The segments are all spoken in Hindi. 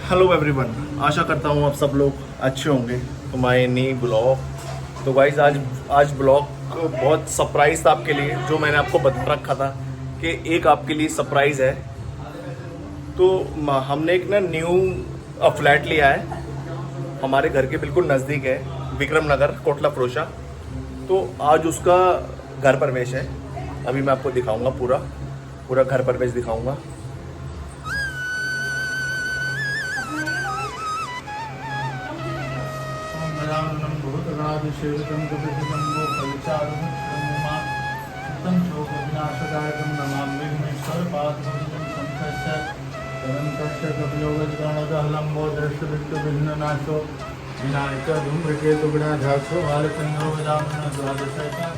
हेलो एवरीवन, आशा करता हूँ आप सब लोग अच्छे होंगे। तो माय न्यू ब्लॉग। तो गाइज आज ब्लॉग बहुत सरप्राइज था आपके लिए, जो मैंने आपको बता रखा था कि एक आपके लिए सरप्राइज है। तो हमने एक ना न्यू फ्लैट लिया है, हमारे घर के बिल्कुल नज़दीक है, विक्रम नगर, कोटला फरोशा। तो आज उसका घर प्रवेश है। अभी मैं आपको दिखाऊंगा, पूरा घर प्रवेश दिखाऊंगा। भूतरादिशेवितं कपितजम्बो फलिचारुणं शोकविनाशदायकं नमामि विघ्नेश्वरपादपद्मं शङ्खस्य तरन्तस्य कपियोगजगणदहलम्बो दृष्टविघ्ननाशो विनायकः धूम्रकेतुगणाधासो बालचन्द्रो गजाननः द्वादशैका।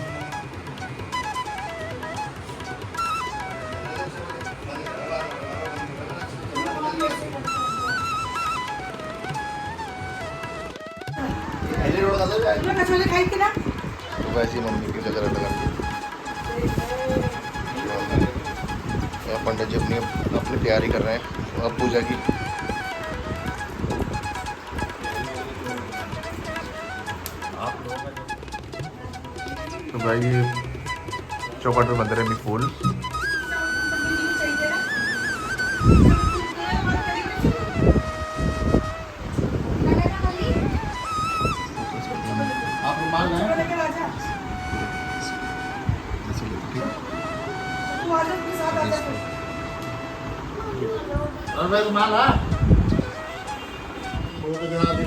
वैसी मम्मी की जगह लगा पंडित जी अपनी तैयारी कर रहे हैं अब पूजा की। तो भाई ये चौखट में बंद रहे भी फूल।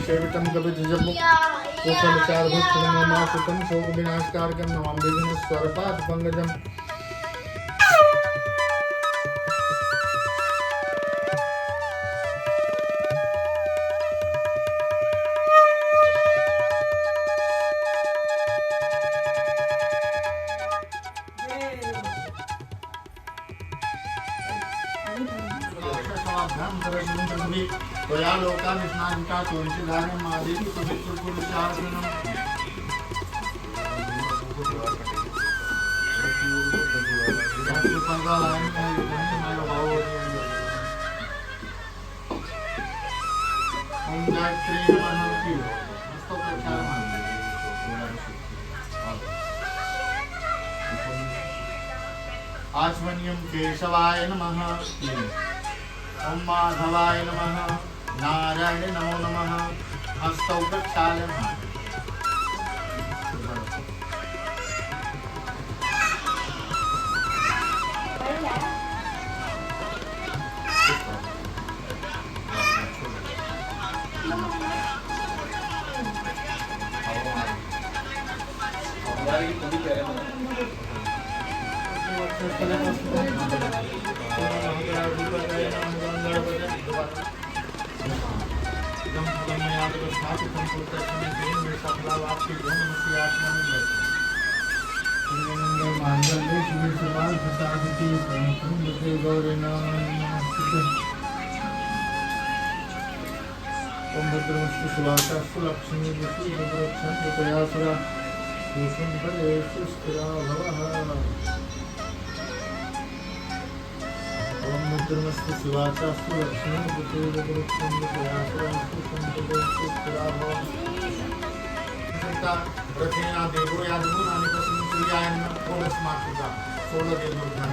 सेवितं कपितजम्बो फलिचारुणं शोकविनाशकारकं नमामि विघ्नेश्वरपादपङ्कजम्। त्वया लोका विस्नाजिता तुलसीदानं मादेवी पवित्रपुरुषासनम्। ओम गायत्री नमः की हस्तो प्रचारम्। आचमनीयं केशवाय नमः। ओम माधवाय नमः। नारायण नमो नमः। हस्तौ प्रक्षालनम्। ओम भद्रमस्तु सुवासास्तु लक्ष्मी विष्णुभद्रक्षन्तया भूषुण्डलेषु स्थिरा भवः। ओम भद्रमस्तु सुवासास्तु लक्ष्मी विष्णुभद्रक्षन्तया भूषुण्डलेषु स्थिरा भवः। रथेना देवो यादवनानि तस्मै सूर्याय नमः। ओमस्मात्ता 16 देवोत्थान।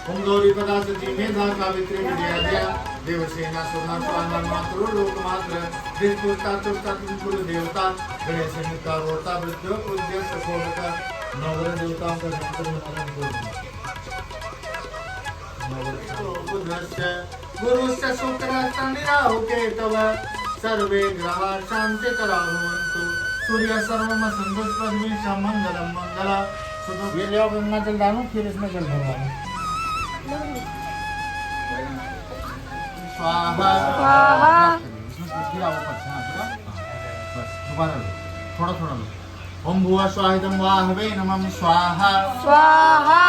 ओम गौरीपदा सती मेधा सावित्री विजया देवसेना सोना स्वाना मातृ लोकमात्र देवता तुष्टा कुल देवता गणेश मिता रोता वृद्ध पूज्य सकोलका नवग्रह देवताओं का संतरण बुद्धस्य गुरुस्य शुक्रास्तानिराहुके तव सर्वे ग्रहा शांति करावन्तु सूर्य सर्वम संतोषपद्मे मंगलम मंगला। ये ले आओ गंगा जल डालो, फिर इसमें जल भरवाओ। स्वाहा स्वाहा। बस दोबारा लो, थोड़ा थोड़ा लो। ओम भुवा स्वाहिदम वाहवे नमः स्वाहा स्वाहा।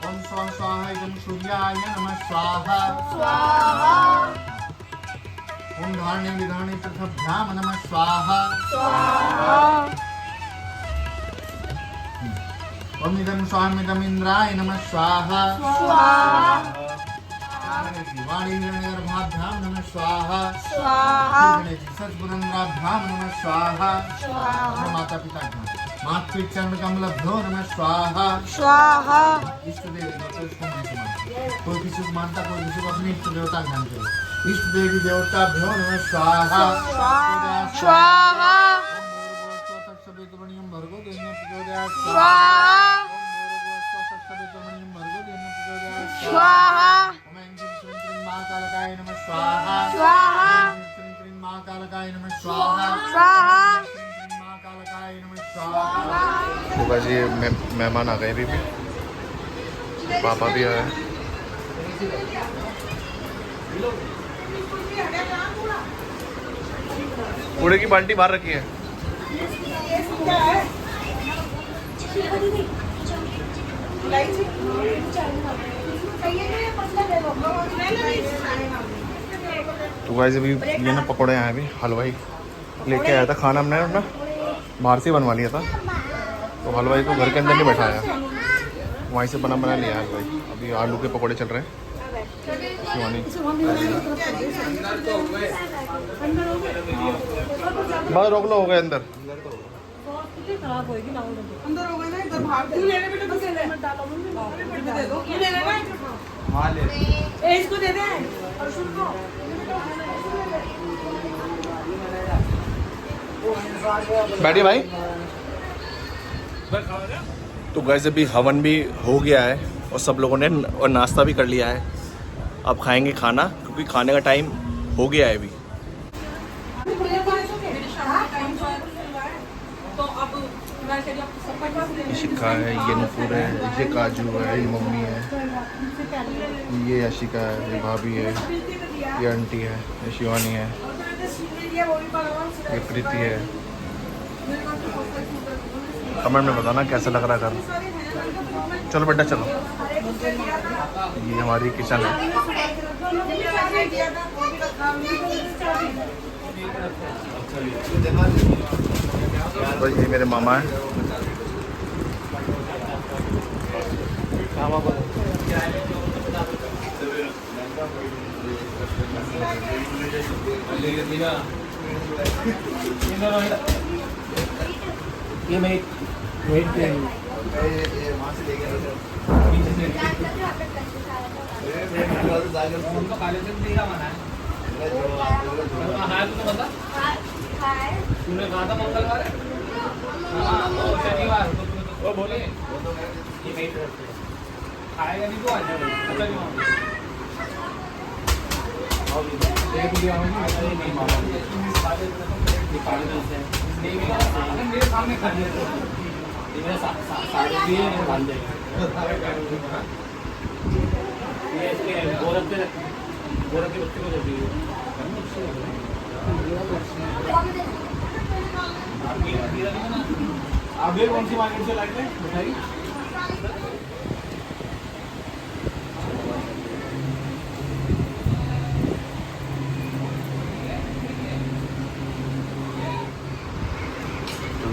ओम स्वाहा स्वाहिदम सूर्याय नमः स्वाहा स्वाहा। ओम धान्य विधाने प्रथभ्याम नमः स्वाहा स्वाहा। ओम इदं स्वामिदं इंद्राय नमः स्वाहा स्वाहा। वाणी गर्भाभ्याम नमः स्वाहा स्वाहा सत्पुरंद्राभ्याम नमः स्वाहा स्वाहा माता पिता मातृ चरण कमलभ्यो नमः स्वाहा स्वाहा इष्ट देवी कोई किसी को मानता कोई किसी को अपने इष्ट देवता ध्यान करे इष्ट देवी देवताभ्यो नमः स्वाहा स्वाहा भर्गो देवी प्रचोदयात् स्वाहा स्वाहा महाकालकाय नमः स्वाहा स्वाहा महाकालकाय नमः स्वाहा स्वाहा महाकालकाय नमः स्वाहा। तो बस ये मेहमान आ गए अभी भी, पापा भी आए। कूड़े की बाल्टी बाहर रखी है। तो गाइस अभी ये ना पकौड़े आए अभी, हलवाई लेके आया था खाना, हमने अपना बाहर से बनवा लिया था, तो हलवाई को घर के अंदर नहीं बैठाया, वहीं से बना लिया है हलवाई। अभी आलू के पकौड़े चल रहे हैं। बस रोक लो, हो गए अंदर। अंदर हो गए ना, इधर बाहर ले ले बेटा, बस ले डालो मम्मी, दे दो, ये ले लेना। हां ले, इसको दे दे और सुन को बैठिए भाई। तो गैस अभी हवन भी हो गया है और सब लोगों ने और नाश्ता भी कर लिया है। अब खाएंगे खाना, क्योंकि खाने का टाइम हो गया है अभी। ये शिक्का है, ये नूपुर है, ये काजू है, ये मम्मी है, ये अशिका है, ये भाभी है, ये आंटी है, ये शिवानी है, ये प्रीति है। कमेंट में बताना कैसा लग रहा है घर। चलो बेटा चलो। ये हमारी किचन है। तो ये मेरे मामा है। ये मैं वेट पे तूने कहा था मंगलवार शनिवार वो बोले ये वेट खाएगा नहीं तो आ जाएगा। मेरे सामने खा लिया मेरे साढ़े बन जाएगा। गोरख के बच्चे को देती है। आगे कौन सी मार्केट से लाए थे मिठाई?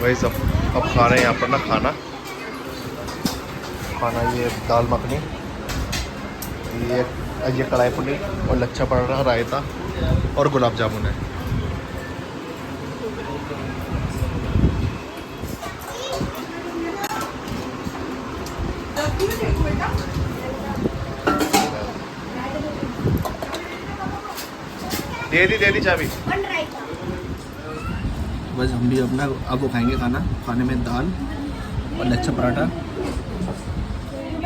भाई सब अब खा रहे हैं यहाँ पर ना खाना। ये दाल मखनी, ये कढ़ाई पनीर और लच्छा पराठा, रायता और गुलाब जामुन है। दे दी चाबी। बस हम भी अपना अब वो खाएंगे खाना। खाने में दाल और लच्छा पराठा।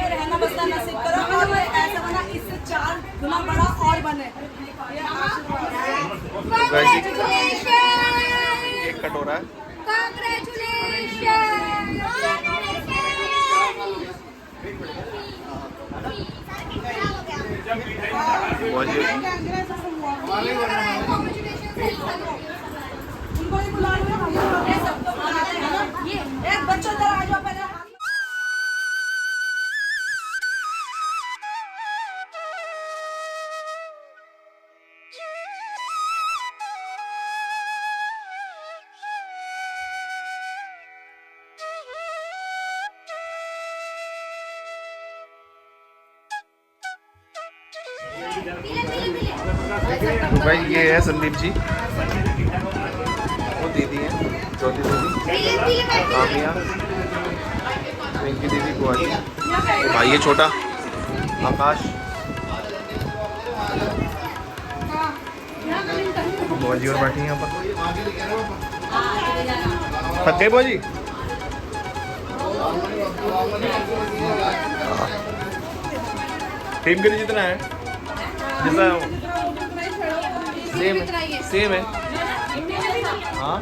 रहना बसना नसीब करो और ऐसा बना इससे 4 गुना बड़ा और बने। केक कट हो रहा है। उनको ही बुला लो, सबको बुलाते हैं ना। ये एक बच्चों तरह आ जाओ पहले। तो भाई ये है संदीप जी, वो दीदी है ज्योति दीदी, कामिया, रिंकी दीदी, बुआ जी, भाई ये छोटा आकाश, बुआ जी और बैठी हैं यहाँ पर। थक गए बुआ जी? टीम के लिए जितना है जैसा सेम है। हाँ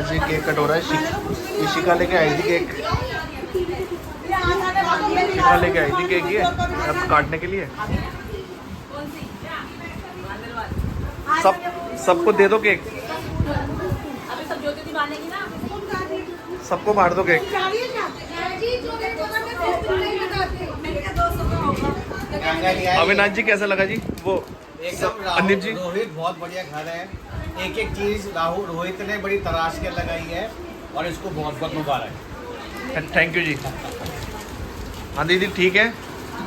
जी केक कट हो रहा है। इशिका लेके आई थी केक, इशिका लेके आई थी केक ये अब काटने के लिए। सबको दे दो केक, सबको बांट दो केक। अविनाश जी कैसा लगा जी वो? अनिल जी रोहित बहुत बढ़िया खा रहे हैं, एक एक चीज राहुल रोहित ने बड़ी तराश के लगाई है और इसको बहुत बहुत मुबारक। थैंक यू जी। हाँ दीदी ठीक है,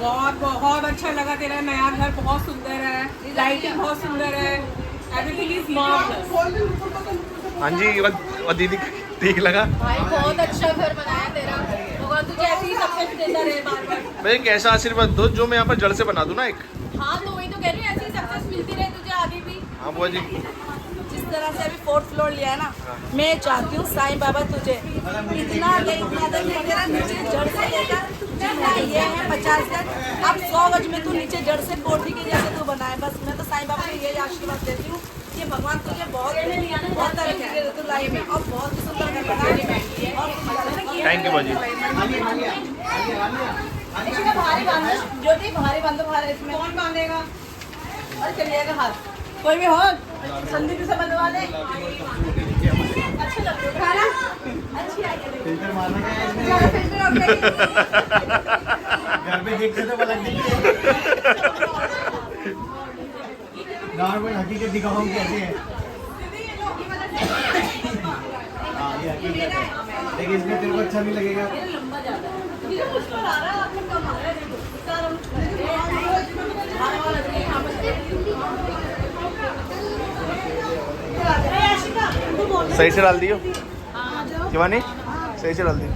बहुत अच्छा लगा। तेरा नया घर बहुत सुंदर है, लाइटिंग बहुत सुंदर है, एवरीथिंग इज मार्वलस। हाँ जी और दीदी ठीक लगा? भाई बहुत अच्छा घर बनाया तेरा, भगवान तुझे ऐसे ही सक्सेस देता रहे बार बार। भाई एक ऐसा आशीर्वाद दो जो मैं यहाँ पर जड़ से बना दूँ ना एक। हाँ तो वही तो कह रही हूँ, ऐसी सक्सेस मिलती रहे तुझे आगे भी। हाँ बुआ जी जिस तरह से अभी 4th फ्लोर लिया है ना, मैं चाहती हूँ साईं बाबा तुझे इतना तेरा नीचे जड़ से लेकर ये है 50 गज, अब 100 गज में तू नीचे जड़ से कोठी के जैसे तू बनाए। बस मैं तो साईं बाबा को यही आशीर्वाद देती हूँ कि भगवान तुझे बहुत तरक्की दे तू लाइफ में और बहुत सुंदर घर बनाए। थैंक यू बुआ जी। भारी बांधो ज्योति, भारी बांधो भारी। इसमें कौन बांधेगा? और चलिएगा हाथ कोई भी हो, संदीप से बंधवा ले। अच्छा लगता है खाना, अच्छी आई है। फिल्टर मारना क्या है इसमें? ज़्यादा फिल्टर और नहीं। घर में देखते तो अलग दिखती है, गाँव में हकीकत दिखाऊं कैसे है। हाँ ये हकीकत है, लेकिन इसमें तेरे को अच्छा नहीं लगेगा। लंबा ज़्यादा है। मुझे कुछ पर आ रहा है, आप लोग कम आ रहा है। देखो सही से डाल दियो शिवानी, सही से डाल दियो।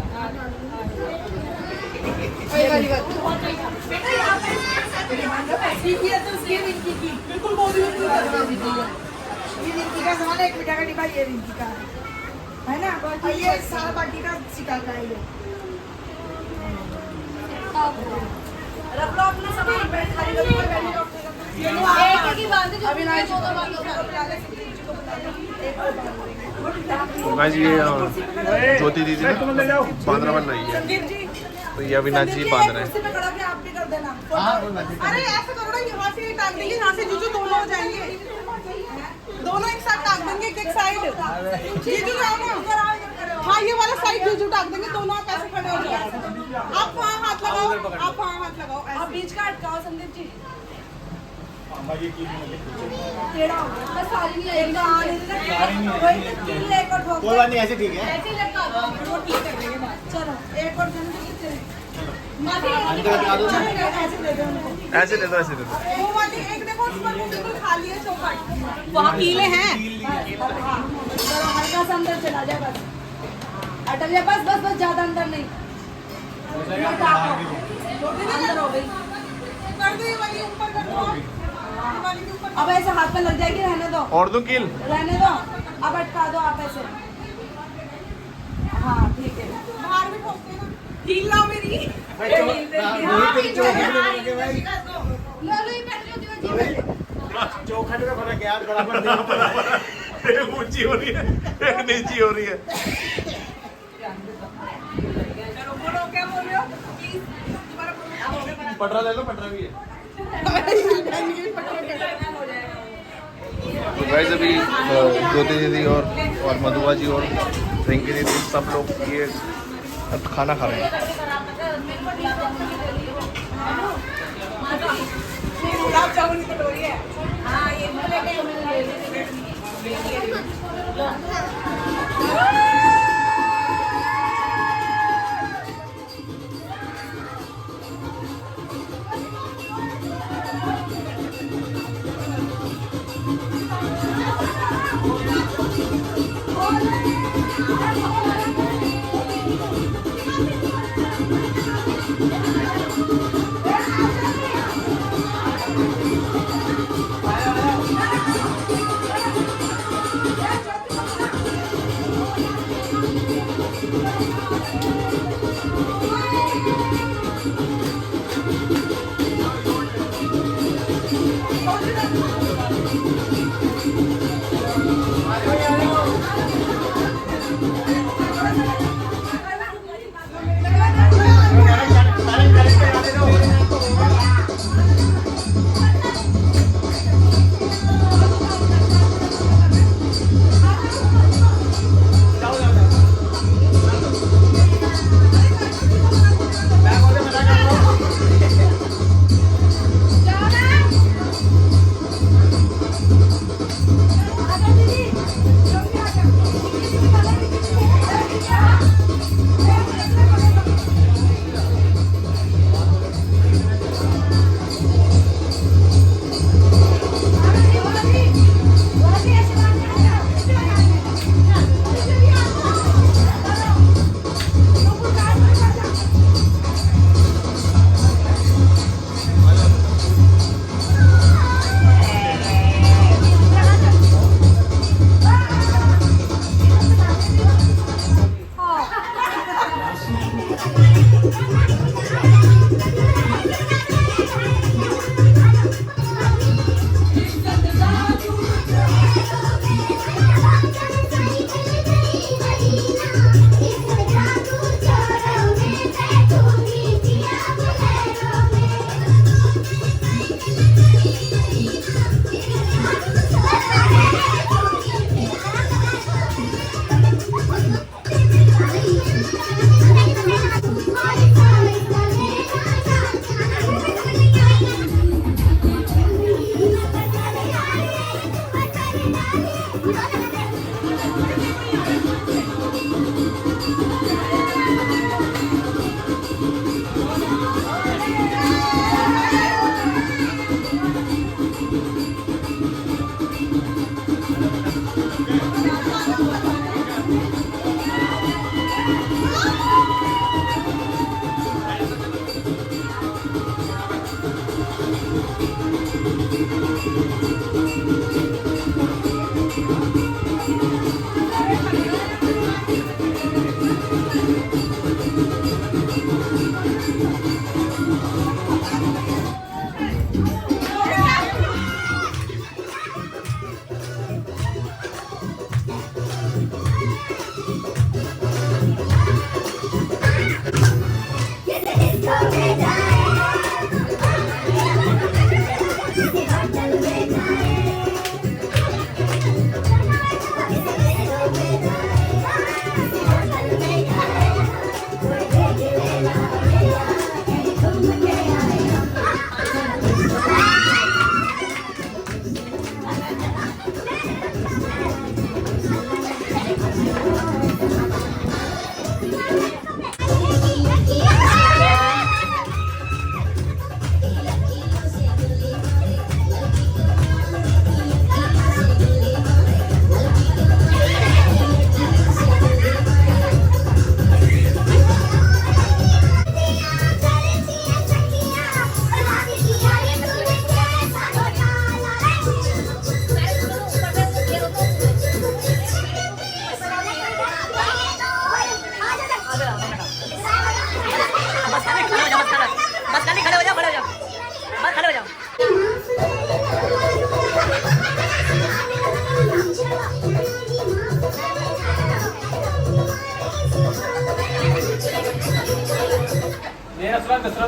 बिल्कुल मोदी ये रिंकी का सामान 1 मीठा का डिब्बा, ये रिंकी का है ना, और ये सारा बाटी का सिका का है। रख लो अपना सामान, बैठ खाली रख लो। एक ही बात है जो अविनाश दो दो बातों का। भाई जी ये ज्योति दीदी ना बांद्रा बन रही है, संदीप जी तो ये अविनाश जी बांध रहे हैं। कुर्सी पे खड़ा के आप भी कर देना। हाँ बोलना ठीक है। अरे ऐसा करो ना, यहाँ से टांग देंगे, यहाँ से जीजू दोनों हो जाएंगे, दोनों एक साथ टांग देंगे, एक साइड। जीजू जाओ ना, हाँ ये वाला साइड जीजू टांग देंगे, दोनों आप ऐसे खड़े हो जाओ। आप वहाँ हाथ लगाओ, आप वहाँ हाथ लगाओ, आप बीच का अटकाओ संदीप जी। टेढ़ा हो गया, बस सारी नहीं आएगी ना, वही तो तीन ले कर ठोक। कोई बात नहीं, ऐसे ठीक है। ऐसे ही लटका दो। वो ठीक कर देंगे बात। चलो एक और जन अंदर लगा दो ना। ऐसे दे दो उनको। ऐसे दे दो, ऐसे दे दो। वो वाली एक देखो, उस पर वो बिल्कुल खाली है चौखट, वहाँ कीले हैं। चलो हल्का सा अंदर चला जाए, बस अटल जाए, बस बस बस, ज्यादा अंदर नहीं। अंदर हो गई, कर दो ये वाली ऊपर कर दो। अब ऐसे हाथ में लग जाएगी, रहने दो। और दो कील, रहने दो, अब अटका दो आप ऐसे। हाँ ठीक है, बाहर भी ठोकते हैं ना, ढील लाओ मेरी। रोहित तेरी चौखट में फर्क है भाई, लो लो ये बैठ जाओ दीवार। चौखट में फर्क है यार, बराबर नहीं। एक ऊंची हो रही है, एक नीची हो रही है। चलो बोलो क्या बोल रहे हो? प्लीज दोबारा बोलो। पटरा ले लो, पटरा भी है। तो गाइस अभी ज्योति दीदी और मधुआ जी और रिंकी दीदी सब लोग ये खाना खा रहे हैं। गुलाब जामुन की कटोरी है। हाँ ये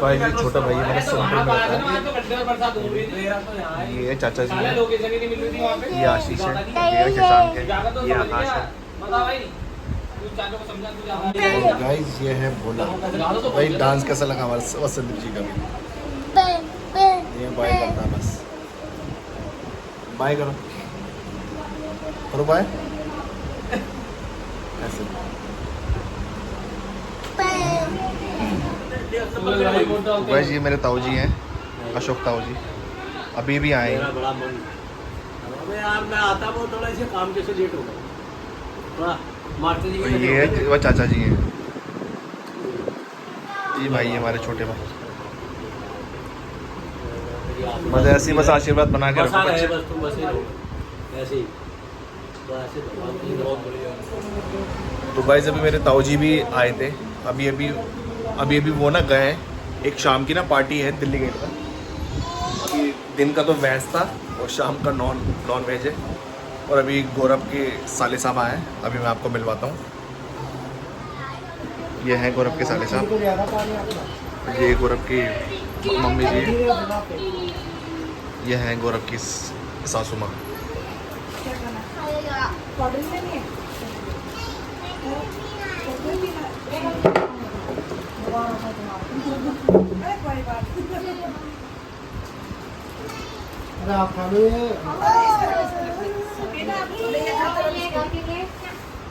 भाई जी छोटा भाई है मेरा सोनपुर में रहता है। तो कंटेनर बरसात हो रही थी तो यहाँ ये है चाचा जी है, लोकेशन ही नहीं मिल रही थी वहाँ पे। ये आशीष है, ये शशांक है, ये आकाश है। बता भाई तू चाचों को समझा तू जा और गाइस ये है भोला भाई। डांस कैसा लगा हमारा वसंत जी का भी? ये बाय करता है बस, बाय करो करो बाय ऐसे। तो गाइस ये मेरे ताऊ जी हैं, अशोक ताऊ जी, अभी भी आए हैं। बड़ा मन अबे यार मैं आता वो थोड़ा इसे काम कैसे लेट हो गया थोड़ा मास्टर जी और ये है वो चाचा जी हैं, ये भाई है हमारे छोटे भाई। बस ऐसे ही बस आशीर्वाद बना के बस आ रखो रहे बच्चे। बस तुम बस ही रहो ऐसे ही तो ऐसे तो बहुत बढ़िया। तो गाइस अभी मेरे ताऊ जी भी आए थे, अभी वो ना गए हैं। एक शाम की ना पार्टी है दिल्ली गेट पर। अभी दिन का तो वेज था और शाम का नॉन वेज है। और अभी गौरव के साले साहब आए हैं, अभी मैं आपको मिलवाता हूँ। ये हैं गौरव के साले साहब, ये गौरव की मम्मी जी है, ये हैं गौरव की सासू माँ।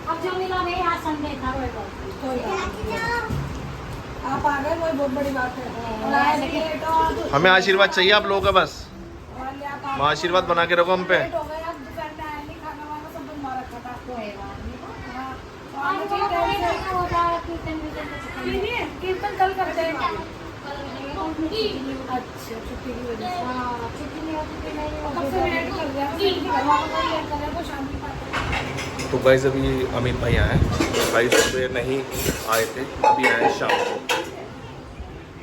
अब जो मिला नहीं आज संडे था आप आ गए वही बहुत बड़ी बात है। हमें आशीर्वाद चाहिए आप लोगों का, बस आशीर्वाद बना के रखो हम पे। कीर्तन कल करते हैं। अच्छा छुट्टी की वजह से हाँ छुट्टी नहीं होती कब से वेट कर रहे हैं तो शाम की तो गाइस अभी अमित भाई आए हैं, भाई सुबह नहीं आए थे, अभी आए शाम को।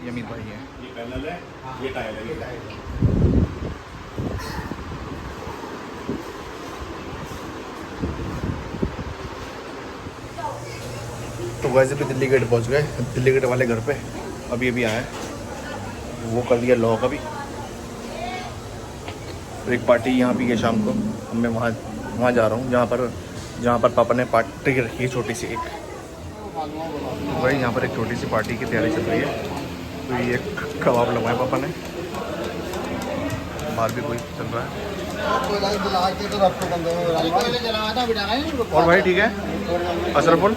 ये अमित भाई हैं, ये पैनल है, ये टायर है। तो वैसे भी दिल्ली गेट पहुंच गए, दिल्ली गेट वाले घर पे अभी आए, वो कर दिया लॉक अभी। तो एक पार्टी यहाँ भी है शाम को, मैं वहाँ जा रहा हूँ जहाँ पर पापा ने पार्टी रखी है छोटी सी एक। भाई यहाँ पर एक छोटी सी पार्टी की तैयारी चल रही है। तो ये कबाब लगवाए पापा ने, बाहर भी कोई चल रहा है। और भाई ठीक है असरफुल।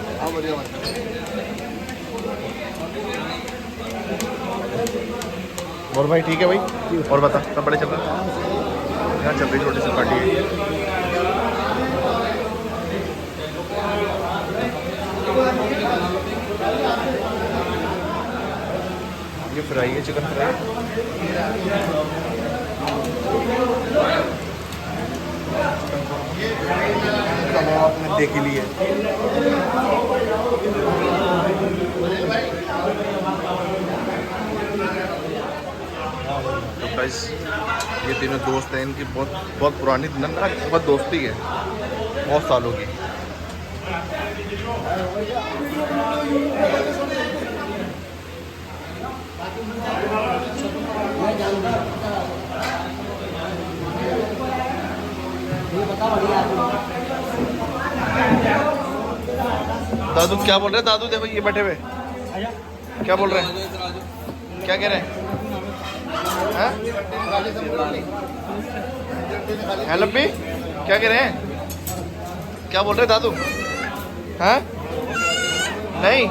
और भाई ठीक है भाई, और बता सब बड़े चल रहा है? यहाँ चल रही छोटी सी पार्टी है। ये फ्राई है, चिकन फ्राई। कबाब आपने देख ही लिए। तो गाइस ये तीनों दोस्त हैं, इनकी बहुत पुरानी बहुत दोस्ती है, बहुत सालों की। दादू क्या बोल रहे हैं? दादू देखो ये बैठे हुए क्या बोल रहे हैं? क्या कह रहे हैं? लब्बी क्या कह रहे हैं? क्या बोल रहे हैं दादू? हैं? नहीं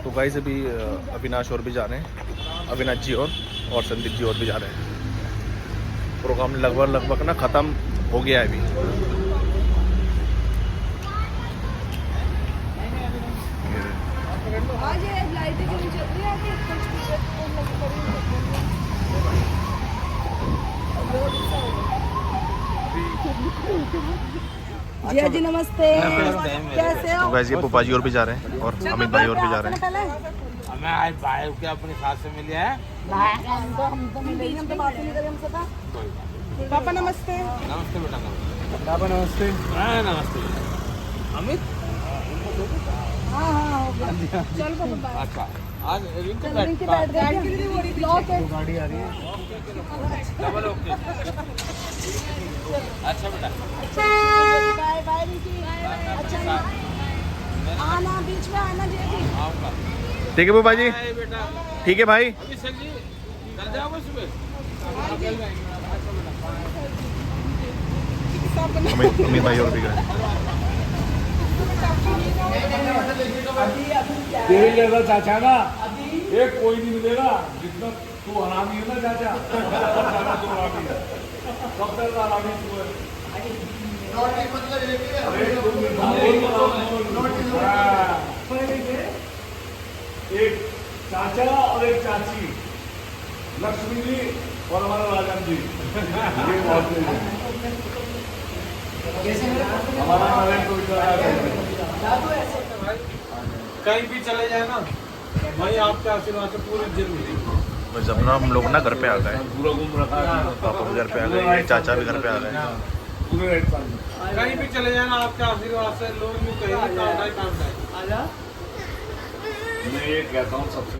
तो गाइस अभी अविनाश और भी जा रहे हैं, अविनाश जी और संदीप जी और भी जा रहे हैं। प्रोग्राम लगभग ना ख़त्म हो गया है अभी। आज ये लाइटें क्यों चल रही है? जिया जी नमस्ते, कैसे हो? तो गाइस ये पुपा जी और भी जा रहे हैं और अमित भाई और भी जा रहे हैं। हमें आज भाई के अपनी सास से मिले हैं। हम तो मिले ही, हम तो बात ही नहीं करें हमसे था। पापा नमस्ते। नमस्ते बेटा। पापा नमस्ते। हाँ नमस्ते अमित। हाँ हाँ हो गया। चल पापा अच्छा आज रिंकू रिंकी बैठ गई। ब्लॉक है। गाड़ी आ रही है। Double okay. अच्छा बेटा। Bye bye Rinki. अच्छा आना, बीच में आना जी। आऊँगा। ठीक है पुपा जी, बाय बेटा। ठीक है भाई। अभी सर जी कर जाओगे सुबह। अमित भाई और भी गए। तेरे जैसा चाचा ना एक कोई नहीं मिलेगा जितना तू हरामी है ना चाचा। चाचा तू हरामी है, सबसे ज्यादा हरामी तू है। नोटिस मतलब ये कि एक चाचा और एक चाची, लक्ष्मी जी और हमारा राजन जी, ये बहुत है। हमारा नारायण को कहीं भी चले जाए ना वही आपके आशीर्वाद से पूरी इज्जत मिलेगी। बस जब ना हम लोग ना घर पे आ गए, पूरा घूम रखा है। पापा भी घर पे आ गए, ये चाचा भी घर पे आ गए। पूरे रेट पर कहीं भी चले जाए ना आपके आशीर्वाद से लोग यूँ कहेंगे काम है। मैं ये कहता हूँ सबसे